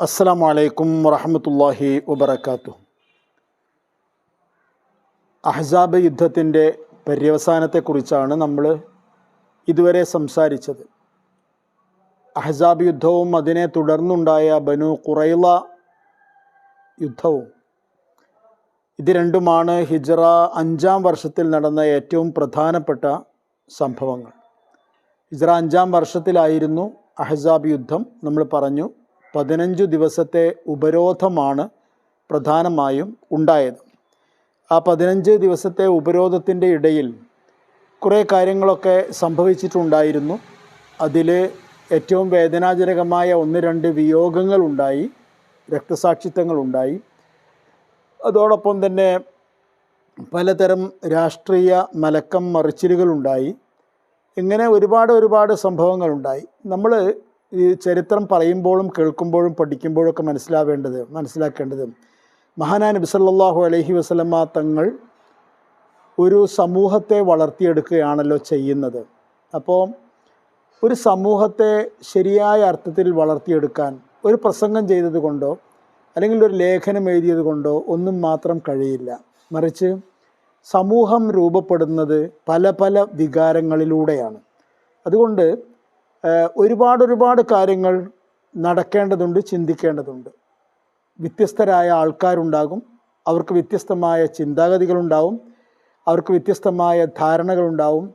അസ്സലാമു അലൈക്കും വറഹ്മത്തുള്ളാഹി വബറകാതുഹു. അഹ്സാബ് യുദ്ധത്തിൻ്റെ പര്യവസാനത്തെക്കുറിച്ചാണ് നമ്മൾ ഇതുവരെ സംസാരിച്ചത്. അഹ്സാബ് യുദ്ധവും അതിനെ തുടർന്നുണ്ടായ ബനു ഖുറൈള യുദ്ധവും, ഇത് രണ്ടുമാണ് ഹിജ്റ 5-ാം വർഷത്തിൽ നടന്ന ഏറ്റവും പ്രധാനപ്പെട്ട സംഭവങ്ങൾ. ഹിജ്റ 5-ാം വർഷത്തിലായിരുന്നു അഹ്സാബ് യുദ്ധം. നമ്മൾ പറഞ്ഞു 15 ദിവസത്തെ ഉപരോധമാണ് പ്രധാനമായും ഉണ്ടായത്. ആ 15 ദിവസത്തെ ഉപരോധത്തിൻ്റെ ഇടയിൽ കുറേ കാര്യങ്ങളൊക്കെ സംഭവിച്ചിട്ടുണ്ടായിരുന്നു. അതിൽ ഏറ്റവും വേദനാജനകമായ 1-2 വിയോഗങ്ങളുണ്ടായി, രക്തസാക്ഷിത്വങ്ങളുണ്ടായി. അതോടൊപ്പം തന്നെ പലതരം രാഷ്ട്രീയ മലക്കം മറിച്ചിലുകളുണ്ടായി. ഇങ്ങനെ ഒരുപാട് സംഭവങ്ങളുണ്ടായി. നമ്മൾ ഈ ചരിത്രം പറയുമ്പോഴും കേൾക്കുമ്പോഴും പഠിക്കുമ്പോഴൊക്കെ മനസ്സിലാക്കേണ്ടത് മഹാനായ നബി സല്ലല്ലാഹു അലൈഹി വസല്ലമ തങ്ങൾ ഒരു സമൂഹത്തെ വളർത്തിയെടുക്കുകയാണല്ലോ ചെയ്യുന്നത്. അപ്പോൾ ഒരു സമൂഹത്തെ ശരിയായ അർത്ഥത്തിൽ വളർത്തിയെടുക്കാൻ ഒരു പ്രസംഗം ചെയ്തത് കൊണ്ടോ അല്ലെങ്കിൽ ഒരു ലേഖനം എഴുതിയത് കൊണ്ടോ ഒന്നും മാത്രം കഴിയില്ല. മറിച്ച് സമൂഹം രൂപപ്പെടുന്നത് പല വികാരങ്ങളിലൂടെയാണ്. അതുകൊണ്ട് ഒരുപാട് കാര്യങ്ങൾ നടക്കേണ്ടതുണ്ട്, ചിന്തിക്കേണ്ടതുണ്ട്. വ്യത്യസ്തരായ ആൾക്കാരുണ്ടാകും, അവർക്ക് വ്യത്യസ്തമായ ചിന്താഗതികളുണ്ടാവും, അവർക്ക് വ്യത്യസ്തമായ ധാരണകളുണ്ടാവും.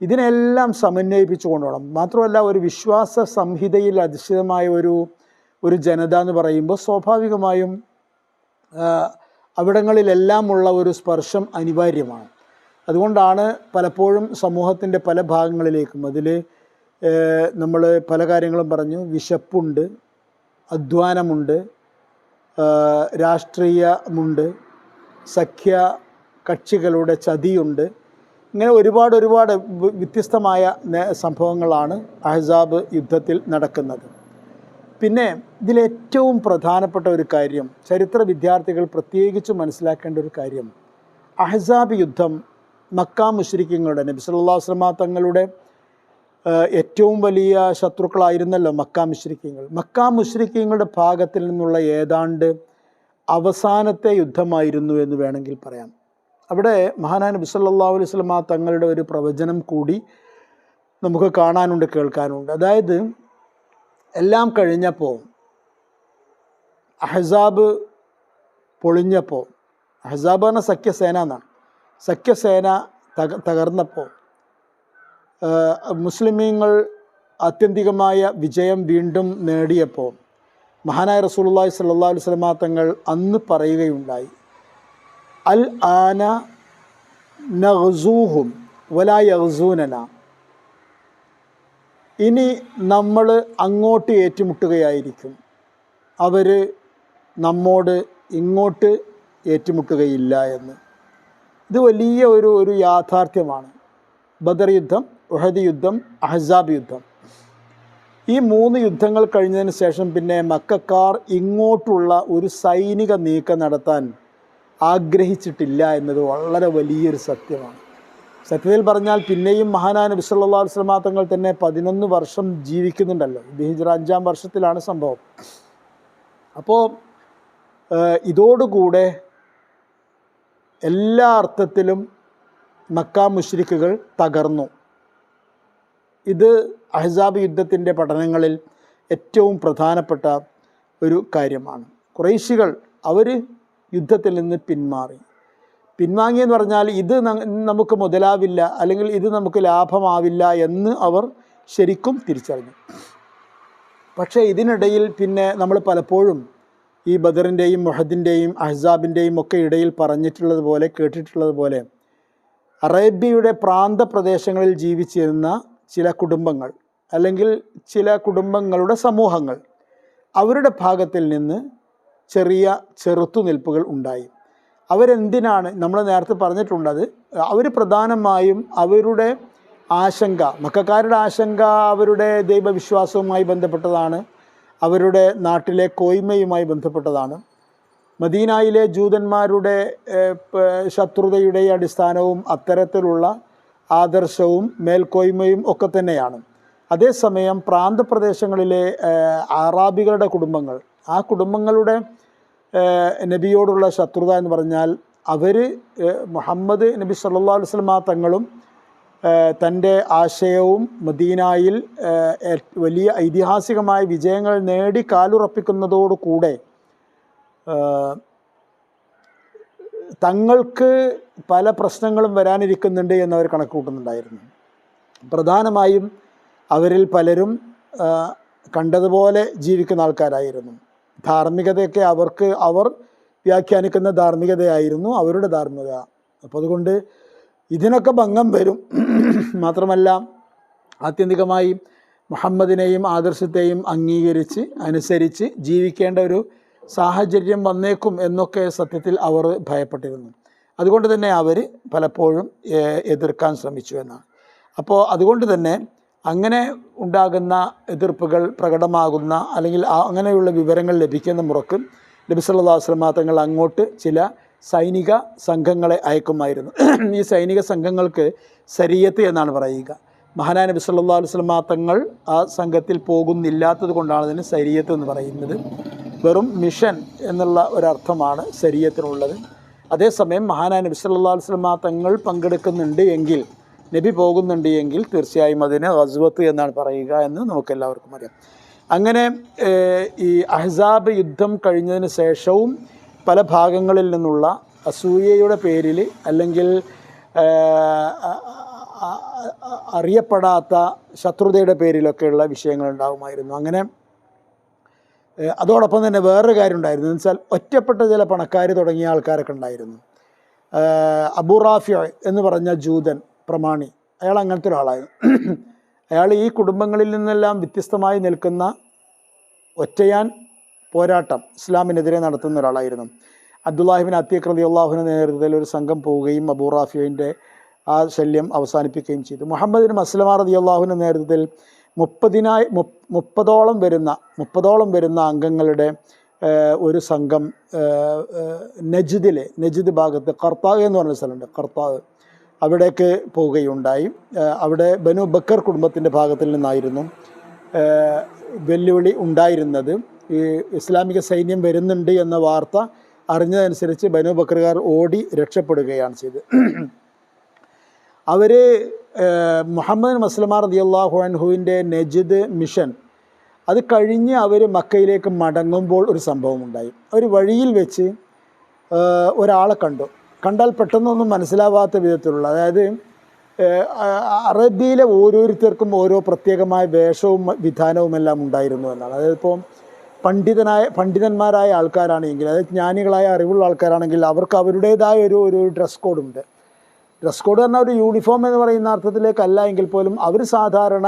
ഇതിനെല്ലാം സമന്വയിപ്പിച്ചു കൊണ്ടുപോകണം. മാത്രമല്ല, ഒരു വിശ്വാസ സംഹിതയിൽ അധിഷ്ഠിതമായ ഒരു ജനത എന്ന് പറയുമ്പോൾ സ്വാഭാവികമായും അവിടങ്ങളിലെല്ലാമുള്ള ഒരു സ്പർശം അനിവാര്യമാണ്. അതുകൊണ്ടാണ് പലപ്പോഴും സമൂഹത്തിൻ്റെ പല ഭാഗങ്ങളിലേക്കും, അതിൽ നമ്മൾ പല കാര്യങ്ങളും പറഞ്ഞു. വിശപ്പുണ്ട്, അധ്വാനമുണ്ട്, രാഷ്ട്രീയമുണ്ട്, സഖ്യ കക്ഷികളുടെ ചതിയുണ്ട്. ഇങ്ങനെ ഒരുപാട് വ്യത്യസ്തമായ സംഭവങ്ങളാണ് അഹ്സാബ് യുദ്ധത്തിൽ നടക്കുന്നത്. പിന്നെ ഇതിലേറ്റവും പ്രധാനപ്പെട്ട ഒരു കാര്യം, ചരിത്ര വിദ്യാർത്ഥികൾ പ്രത്യേകിച്ച് മനസ്സിലാക്കേണ്ട ഒരു കാര്യം, അഹ്സാബ് യുദ്ധം മക്ക മുശ്രിക്കീങ്ങളുടെ, നബി സല്ലല്ലാഹു അലൈഹി വസല്ലമ തങ്ങളുടെ ഏറ്റവും വലിയ ശത്രുക്കളായിരുന്നല്ലോ മക്ക മുശ്രിക്കീങ്ങൾ. മക്ക മുശ്രിക്കീങ്ങളുടെ ഭാഗത്തിൽ നിന്നുള്ള ഏതാണ്ട് അവസാനത്തെ യുദ്ധമായിരുന്നു എന്ന് വേണമെങ്കിൽ പറയാം. അവിടെ മഹാനായ നബി സല്ലല്ലാഹു അലൈഹി വസല്ലമ തങ്ങളുടെ ഒരു പ്രവചനം കൂടി നമുക്ക് കാണാനുണ്ട്, കേൾക്കാനുണ്ട്. അതായത്, എല്ലാം കഴിഞ്ഞപ്പോൾ, അഹ്സാബ് പൊളിഞ്ഞപ്പോൾ, അഹ്സാബ് എന്ന സഖ്യസേന എന്നാണ്, സഖ്യസേന തകർന്നപ്പോൾ മുസ്ലിമീങ്ങൾ ആത്യന്തികമായ വിജയം വീണ്ടും നേടിയപ്പോൾ മഹാനായ റസൂലുള്ളാഹി സ്വല്ലല്ലാഹു അലൈഹി വസല്ലമ തങ്ങൾ അന്ന് പറയുകയുണ്ടായി, അൽ ആന നഗ്സൂഹും വലാ യഗ്സൂനന. ഇനി നമ്മൾ അങ്ങോട്ട് ഏറ്റുമുട്ടുകയായിരിക്കും, അവർ നമ്മോട് ഇങ്ങോട്ട് ഏറ്റുമുട്ടുകയില്ല എന്ന്. ഇത് വലിയ ഒരു യാഥാർത്ഥ്യമാണ്. ബദർ യുദ്ധം, ഉഹദ് യുദ്ധം, അഹ്സാബ് യുദ്ധം, ഈ 3 യുദ്ധങ്ങൾ കഴിഞ്ഞതിന് ശേഷം പിന്നെ മക്കക്കാർ ഇങ്ങോട്ടുള്ള ഒരു സൈനിക നീക്കം നടത്താൻ ആഗ്രഹിച്ചിട്ടില്ല എന്നത് വളരെ വലിയൊരു സത്യമാണ്. സത്യത്തിൽ പറഞ്ഞാൽ പിന്നെയും മഹാനായ നബി സല്ലല്ലാഹു അലൈഹി വസല്ലമ തങ്ങൾ തന്നെ 11 വർഷം ജീവിക്കുന്നുണ്ടല്ലോ. ഇത് ഹിജ്റ 5-ാം വർഷത്തിലാണ് സംഭവം. അപ്പോൾ ഇതോടുകൂടെ എല്ലാ അർത്ഥത്തിലും മക്ക മുശ്രിക്കുകൾ തകർന്നു. ഇത് അഹ്സാബ് യുദ്ധത്തിൻ്റെ പഠനങ്ങളിൽ ഏറ്റവും പ്രധാനപ്പെട്ട ഒരു കാര്യമാണ്. ഖുറൈശികൾ അവർ യുദ്ധത്തിൽ നിന്ന് പിൻവാങ്ങിയെന്ന് പറഞ്ഞാൽ ഇത് നമുക്ക് മുതലാവില്ല, അല്ലെങ്കിൽ ഇത് നമുക്ക് ലാഭമാവില്ല എന്ന് അവർ ശരിക്കും തിരിച്ചറിഞ്ഞു. പക്ഷേ ഇതിനിടയിൽ പിന്നെ നമ്മൾ പലപ്പോഴും ഈ ബദറിൻ്റെയും ഉഹദിൻ്റെയും അഹ്സാബിൻ്റെയും ഒക്കെ ഇടയിൽ പറഞ്ഞിട്ടുള്ളതുപോലെ, കേട്ടിട്ടുള്ളതുപോലെ, അറേബ്യയുടെ പ്രാന്തപ്രദേശങ്ങളിൽ ജീവിച്ചിരുന്ന ചില കുടുംബങ്ങൾ അല്ലെങ്കിൽ ചില കുടുംബങ്ങളുടെ സമൂഹങ്ങൾ, അവരുടെ ഭാഗത്തിൽ നിന്ന് ചെറിയ ചെറുത്തുനിൽപ്പുകൾ ഉണ്ടായി. അവരെന്തിനാണ്, നമ്മൾ നേരത്തെ പറഞ്ഞിട്ടുള്ളത്, അവർ പ്രധാനമായും അവരുടെ ആശങ്ക, മക്കക്കാരുടെ ആശങ്ക അവരുടെ ദൈവവിശ്വാസവുമായി ബന്ധപ്പെട്ടതാണ്, അവരുടെ നാട്ടിലെ കോയ്മയുമായി ബന്ധപ്പെട്ടതാണ്. മദീനയിലെ ജൂതന്മാരുടെ ശത്രുതയുടെ അടിസ്ഥാനവും അത്തരത്തിലുള്ള ആദർശവും മേൽക്കോയ്മയും ഒക്കെ തന്നെയാണ്. അതേസമയം പ്രാന്തപ്രദേശങ്ങളിലെ അറാബികളുടെ കുടുംബങ്ങൾ, ആ കുടുംബങ്ങളുടെ നബിയോടുള്ള ശത്രുത എന്ന് പറഞ്ഞാൽ അവർ മുഹമ്മദ് നബി സല്ലല്ലാഹു അലൈഹി വസല്ലം തങ്ങളും തൻ്റെ ആശയവും മദീനയിൽ വലിയ ഐതിഹാസികമായ വിജയങ്ങൾ നേടി കാലുറപ്പിക്കുന്നതോടുകൂടെ തങ്ങൾക്ക് പല പ്രശ്നങ്ങളും വരാനിരിക്കുന്നുണ്ട് എന്നവർ കണക്ക് കൂട്ടുന്നുണ്ടായിരുന്നു. പ്രധാനമായും അവരിൽ പലരും കണ്ടതുപോലെ ജീവിക്കുന്ന ആൾക്കാരായിരുന്നു. ധാർമ്മികതയൊക്കെ അവർ വ്യാഖ്യാനിക്കുന്ന ധാർമ്മികതയായിരുന്നു അവരുടെ ധാർമ്മികത. അപ്പോൾ അതുകൊണ്ട് ഇതിനൊക്കെ ഭംഗം വരും. മാത്രമല്ല ആത്യന്തികമായി മുഹമ്മദിനെയും ആദർശത്തെയും അംഗീകരിച്ച് അനുസരിച്ച് ജീവിക്കേണ്ട ഒരു സാഹചര്യം വന്നേക്കും എന്നൊക്കെ സത്യത്തിൽ അവർ ഭയപ്പെട്ടിരുന്നു. അതുകൊണ്ട് തന്നെ അവർ പലപ്പോഴും എതിർക്കാൻ ശ്രമിച്ചു എന്നാണ്. അപ്പോൾ അതുകൊണ്ട് തന്നെ അങ്ങനെ ഉണ്ടാകുന്ന എതിർപ്പുകൾ പ്രകടമാകുന്ന അല്ലെങ്കിൽ അങ്ങനെയുള്ള വിവരങ്ങൾ ലഭിക്കുന്ന മുറക്ക് നബി സല്ലല്ലാഹു അലൈഹി വസല്ലം തങ്ങൾ അങ്ങോട്ട് ചില സൈനിക സംഘങ്ങളെ അയക്കുമായിരുന്നു. ഈ സൈനിക സംഘങ്ങൾക്ക് സരിയത്ത് എന്നാണ് പറയുക. മഹാനായ നബി സല്ലല്ലാഹു അലൈഹി വസല്ലം തങ്ങൾ ആ സംഘത്തിൽ പോകുന്നില്ലാത്തത് കൊണ്ടാണ് അതിന് സരിയത്ത് എന്ന് പറയുന്നത്. വെറും മിഷൻ എന്നുള്ള ഒരർത്ഥമാണ് സരിയത്തിനുള്ളത്. അതേസമയം മഹാനായ നബി സല്ലല്ലാഹു അലൈഹി വസല്ലം തങ്ങൾ പങ്കെടുക്കുന്നുണ്ട് എങ്കിൽ, നബി പോകുന്നുണ്ട് എങ്കിൽ തീർച്ചയായും അതിന് ഗസ്വത്ത് എന്നാണ് പറയുക എന്ന് നമുക്കെല്ലാവർക്കും അറിയാം. അങ്ങനെ ഈ അഹ്സാബ് യുദ്ധം കഴിഞ്ഞതിന് ശേഷവും പല ഭാഗങ്ങളിൽ നിന്നുള്ള അസൂയയുടെ പേരിൽ അല്ലെങ്കിൽ അറിയപ്പെടാത്ത ശത്രുതയുടെ പേരിലൊക്കെയുള്ള വിഷയങ്ങൾ ഉണ്ടാകുമായിരുന്നു. അങ്ങനെ അതോടൊപ്പം തന്നെ വേറൊരു കാര്യം ഉണ്ടായിരുന്നു. എന്ന് വെച്ചാൽ ഒറ്റപ്പെട്ട ചില പണക്കാർ തുടങ്ങിയ ആൾക്കാരൊക്കെ ഉണ്ടായിരുന്നു. അബൂ റാഫി എന്ന് പറഞ്ഞ ജൂതൻ പ്രമാണി, അയാൾ അങ്ങനത്തെ ഒരാളായിരുന്നു. അയാൾ ഈ കുടുംബങ്ങളിൽ നിന്നെല്ലാം വ്യത്യസ്തമായി നിൽക്കുന്ന ഒറ്റയാൻ പോരാട്ടം ഇസ്ലാമിനെതിരെ നടത്തുന്ന ഒരാളായിരുന്നു. അബ്ദുല്ലാഹി ഇബ്നു അത്തീഖ് റളിയല്ലാഹുവിൻ്റെ നേതൃത്വത്തിൽ ഒരു സംഘം പോവുകയും അബൂ റാഫിയുടെ ആ ശല്യം അവസാനിപ്പിക്കുകയും ചെയ്തു. മുഹമ്മദ് ബിൻ മസ്ലമ റളിയല്ലാഹുവിൻ്റെ നേതൃത്വത്തിൽ 30ഓളം വരുന്ന അംഗങ്ങളുടെ ഒരു സംഘം നജ്ദ് ഭാഗത്ത് ഖർത്താവ് എന്ന് പറഞ്ഞ സ്ഥലമുണ്ട്, ഖർത്താവ്, അവിടേക്ക് പോവുകയുണ്ടായി. അവിടെ ബനു ബക്കർ കുടുംബത്തിൻ്റെ ഭാഗത്തിൽ നിന്നായിരുന്നു വെല്ലുവിളി ഉണ്ടായിരുന്നത്. ഈ ഇസ്ലാമിക സൈന്യം വരുന്നുണ്ട് എന്ന വാർത്ത അറിഞ്ഞതനുസരിച്ച് ബനു ബക്കറുകാർ ഓടി രക്ഷപ്പെടുകയാണ് ചെയ്തത്. അവർ മുഹമ്മദ് മസ്ലമ റളിയല്ലാഹു അൻഹുവിൻ്റെ നജ്ദ് മിഷൻ അത് കഴിഞ്ഞ് അവർ മക്കയിലേക്ക് മടങ്ങുമ്പോൾ ഒരു സംഭവം ഉണ്ടായി. ഒരു വഴിയിൽ വെച്ച് ഒരാളെ കണ്ടാൽ പെട്ടെന്നൊന്നും മനസ്സിലാവാത്ത വിധത്തിലുള്ള, അതായത് അറബിയിലെ ഓരോരുത്തർക്കും ഓരോ പ്രത്യേകമായ വേഷവും വിധാനവുമെല്ലാം ഉണ്ടായിരുന്നു എന്നാണ്. അതായത് ഇപ്പോൾ പണ്ഡിതന്മാരായ ആൾക്കാരാണെങ്കിൽ, അതായത് ജ്ഞാനികളായ അറിവുള്ള ആൾക്കാരാണെങ്കിൽ അവർക്ക് അവരുടേതായ ഒരു ഡ്രസ് കോഡുണ്ട്. ഡ്രസ് കോഡ് പറഞ്ഞാൽ ഒരു യൂണിഫോം എന്ന് പറയുന്ന അർത്ഥത്തിലേക്കല്ല എങ്കിൽ പോലും അവർ സാധാരണ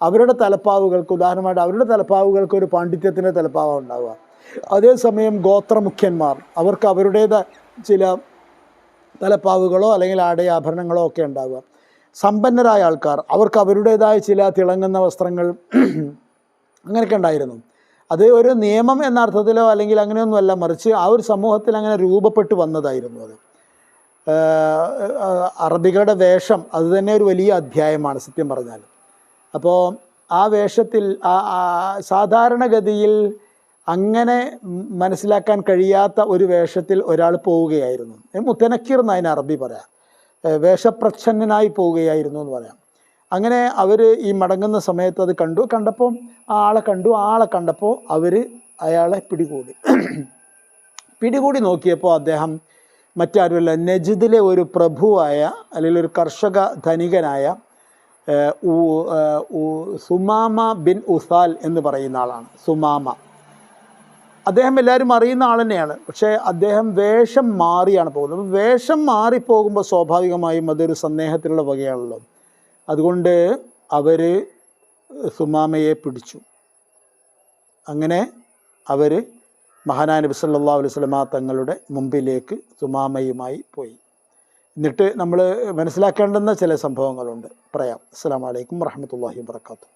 അവരുടെ തലപ്പാവുകൾക്ക്, ഉദാഹരണമായിട്ട് അവരുടെ തലപ്പാവുകൾക്ക് ഒരു പാണ്ഡിത്യത്തിൻ്റെ തലപ്പാവ ഉണ്ടാവുക. അതേസമയം ഗോത്രമുഖ്യന്മാർ അവർക്ക് അവരുടേതായ ചില തലപ്പാവുകളോ അല്ലെങ്കിൽ ആഭരണങ്ങളോ ഒക്കെ ഉണ്ടാവുക. സമ്പന്നരായ ആൾക്കാർ അവർക്ക് അവരുടേതായ ചില തിളങ്ങുന്ന വസ്ത്രങ്ങൾ അങ്ങനെയൊക്കെ ഉണ്ടായിരുന്നു. അത് ഒരു നിയമം എന്ന അർത്ഥത്തിലോ അല്ലെങ്കിൽ അങ്ങനെയൊന്നുമല്ല, മറിച്ച് ആ ഒരു സമൂഹത്തിൽ അങ്ങനെ രൂപപ്പെട്ടു വന്നതായിരുന്നു. അത് അറബികളുടെ വേഷം അത് തന്നെ ഒരു വലിയ അധ്യായമാണ് സത്യം പറഞ്ഞാൽ. അപ്പോൾ ആ വേഷത്തിൽ സാധാരണഗതിയിൽ അങ്ങനെ മനസ്സിലാക്കാൻ കഴിയാത്ത ഒരു വേഷത്തിൽ ഒരാൾ പോവുകയായിരുന്നു. മുത്തനക്കിർ എന്നതിന് അറബി പറയാം, വേഷപ്രച്ഛന്നനായി പോവുകയായിരുന്നു എന്ന് പറയാം. അങ്ങനെ അവർ ഈ മടങ്ങുന്ന സമയത്ത് അത് കണ്ടപ്പോൾ ആളെ കണ്ടപ്പോൾ അവർ അയാളെ പിടികൂടി നോക്കിയപ്പോൾ അദ്ദേഹം മറ്റാരുമല്ല, നജ്ദിലെ ഒരു പ്രഭുവായ അല്ലെങ്കിൽ ഒരു കർഷക ധനികനായ സുമാമ ബിൻ ഉസാൽ എന്ന് പറയുന്ന ആളാണ്. സുമാമ അദ്ദേഹം എല്ലാവരും അറിയുന്ന ആൾ തന്നെയാണ്. പക്ഷേ അദ്ദേഹം വേഷം മാറിയാണ് പോകുന്നത്. വേഷം മാറിപ്പോകുമ്പോൾ സ്വാഭാവികമായും അതൊരു സന്ദേഹത്തിലുള്ള വകയാണല്ലോ. അതുകൊണ്ട് അവർ സുമാമയെ പിടിച്ചു. അങ്ങനെ അവർ മഹാനായ നബി സല്ലല്ലാഹു അലൈഹി വസല്ലം തങ്ങളുടെ മുമ്പിലേക്ക് സുമാമയുമായി പോയി. എന്നിട്ട് നമ്മൾ മനസ്സിലാക്കേണ്ടുന്ന ചില സംഭവങ്ങളുണ്ട്, പറയാം. അസ്സലാമു അലൈക്കും വറഹ്മത്തുള്ളാഹി വബറകാതുഹു.